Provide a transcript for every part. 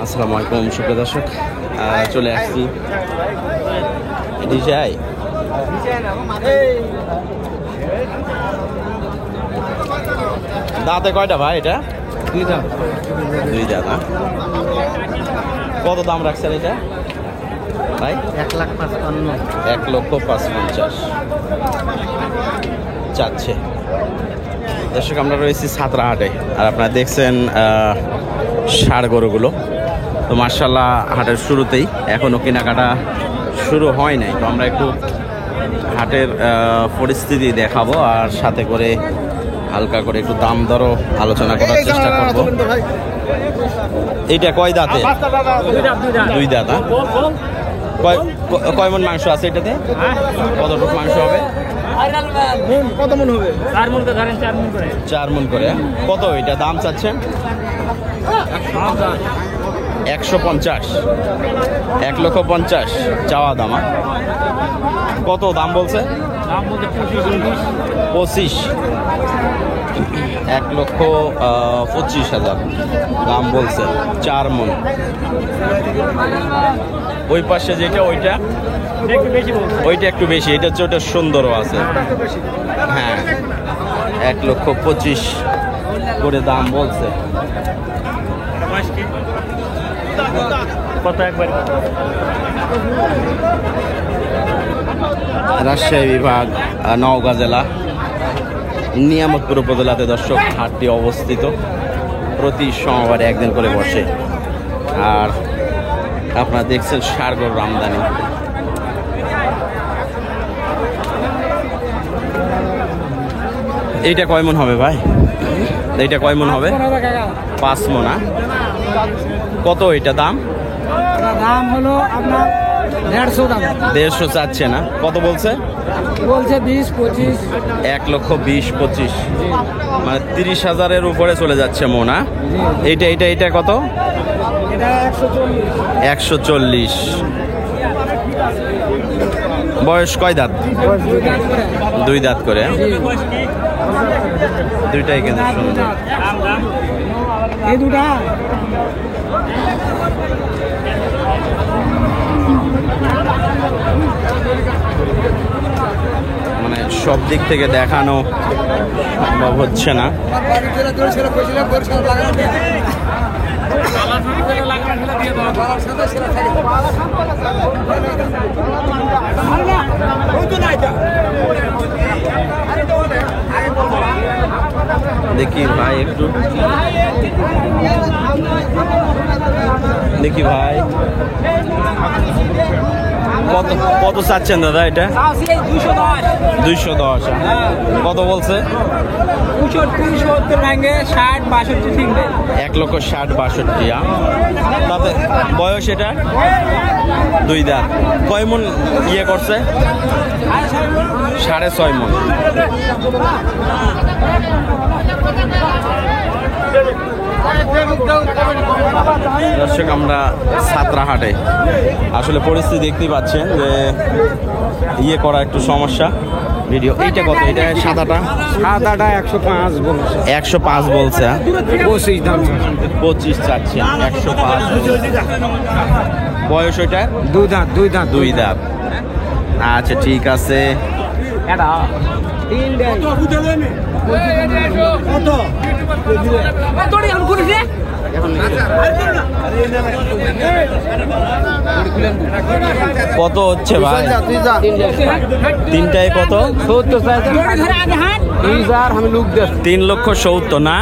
আসসালামু আলাইকুম সুপ্রিয় দর্শক, চলে আসছি ডিজাই দাঁতে কয়টা ভাই? এটা দুই দাঁত। কত দাম রাখছেন এটা ভাই? 1,55,000 চাচ্ছে। দর্শক আমরা রয়েছি সাতরাহাটে, আর আপনারা দেখছেন ষাঁড় গরুগুলো। তো মার্শাল্লাহ হাটের শুরুতেই, এখনও কেনাকাটা শুরু হয় নাই। তো আমরা একটু হাটের পরিস্থিতি দেখাবো, আর সাথে করে হালকা করে একটু দাম দরও আলোচনা করার চেষ্টা করব। এইটা কয় দাঁতে? দুই দাঁত। কয় মন মাংস আছে এটাতে? কতটুকু মাংস হবে? কত মন হবে? 4 মন করে ধরেন, 4 মন করে। 4 মন করে। কত এটা দাম চাচ্ছেন? 150। 1,50,000 চাওয়া দাম। কত দাম বলছে? দাম বলতে 25। 1,25,000 দাম বলছে। 4 মন। ওই পাশে যেটা ওইটা ওইটা একটু বেশি, এটা হচ্ছে ওটা সুন্দরও আছে। হ্যাঁ, 1,25,000 করে দাম বলছে। কত একবার? রাজশাহী বিভাগ, নওগাঁ জেলা, নিয়ামতপুর উপজেলাতে দর্শক হাটটি অবস্থিত। প্রতি সোমবারে একদিন করে বসে। আর আপনারা দেখছেন ষাঁড় গরুর আমদানি। এইটা কয় মন হবে ভাই? এইটা কয় মন হবে? 5 মন। কত এটা দাম? দাম হলো আপনার 150 দাম। 150 চাচ্ছে না? কত বলছে? বলছে 20-25। 1,20,25,000 মানে 30,000-এর উপরে চলে যাচ্ছে মোনা। এইটা কত? এটা 140। বয়স কয় দাঁত? 2 দাঁত করে। দুইটাই কিন্তু সুন্দর। এই দুটা মানে সব দিক থেকে দেখানো সম্ভব হচ্ছে না। দেখি ভাই, একটু দেখি ভাই, কত চাচ্ছেন দাদা এটা? 210। কত বলছে? 1,60,62,63। তাতে বয়স এটা 2 দাঁত। কয় মন ইয়ে করছে? 6.5 মন। দর্শক আমরা সাতরাহাটে, আসলে পরিস্থিতি দেখতে পাচ্ছেন যে ইয়ে করা একটু সমস্যা। ভিডিও এইটা কত? এটা সাদাটা 105 বলছে। 105 বলছে। 25 দাম। 25 চাচ্ছে। 105। বয়স ওইটা 2 দাঁত। 2 দাঁত। আচ্ছা ঠিক আছে। এটা 3 দাঁত। কত হচ্ছে ভাই? তিনটায় কত? 3,70,000 না?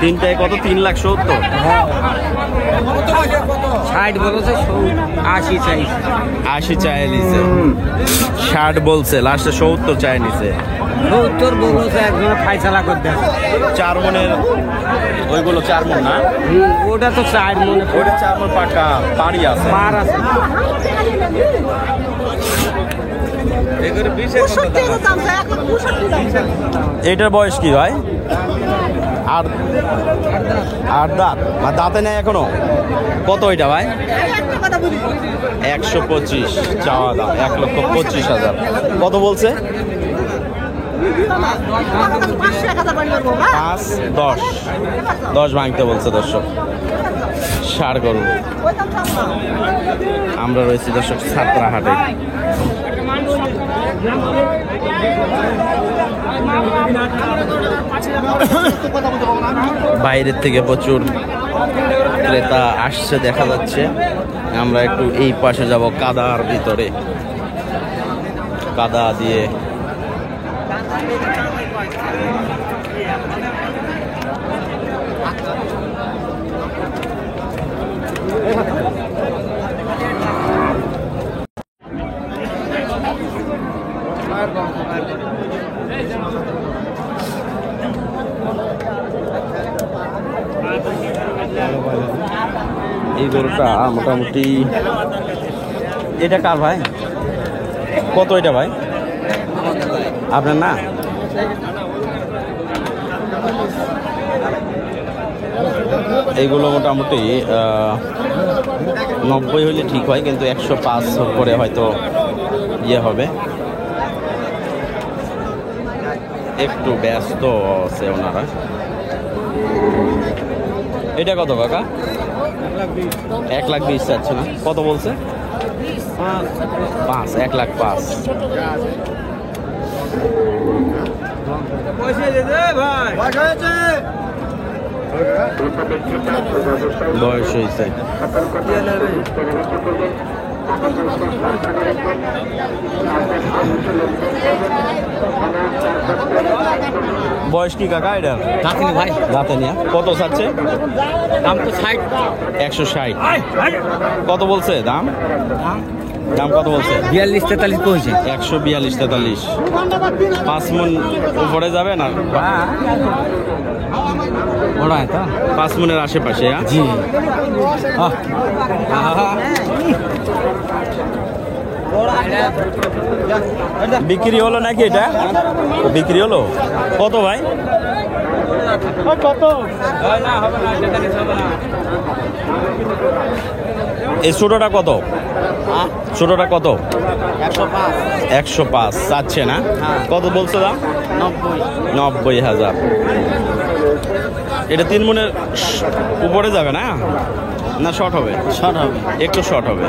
তিনটায় কত? 3,70,000। 60 বলছে, 80 চাই। 80 চায় নিছে। 60 বলছে, লাস্টে 70 চায় নিছে। 70 বলছে, একজন ফাইসালা করতে। 4 মনের ওইগুলো 4 মন না? ওটা তো 4 মন। ওটা 4 মন পাকা পাড়ি আছে। পার আছে। এটার বয়স কি ভাই? আর আর দাঁত আর দাঁতে নেই এখনো? কত ওইটা ভাই? 125 চাওয়া দাম, 1,25,000। কত বলছে? 5-10 ভাঙতে বলছে দর্শক। ষাড় গরু। আমরা রয়েছি দর্শক ছাত্রা হাটে। বাইরের থেকে প্রচুর ক্রেতা আসছে দেখা যাচ্ছে। আমরা একটু এই পাশে যাব, কাদার ভিতরে, কাদা দিয়ে এই গরুটা মোটামুটি। এটা কার ভাই? কত এটা ভাই? আপনার না? এইগুলো মোটামুটি 90 হলে ঠিক হয়, কিন্তু 105 করে হয়তো ইয়ে হবে। একটু ব্যস্ত আছে ওনারা। এটা কত কাকা? 1,20,000 চাচ্ছে না? কত বলছে? 1,05,000। বয়স হয়েছে। বয়স কি কাকা এটা? রাখিনি ভাই, রাতে নিয়ে কত চাচ্ছে? দাম তো 60। 160। কত বলছে দাম? দাম কত বলছে? 42-43 কইছে। 142-43। 5 মণ উপরে যাবে না? বড় হয় তো 5 মণের আশেপাশে। হ্যাঁ জি। বিক্রি হলো নাকি? এটা বিক্রি হলো? কত ভাই? কত? এই ছোটটা কত? ছোটটা কত? 105 চাচ্ছে না? কত বলছো দাম? 90,000। এটা 3 মণের উপরে যাবে না? না শর্ট হবে? শর্ট হবে, একটু শর্ট হবে।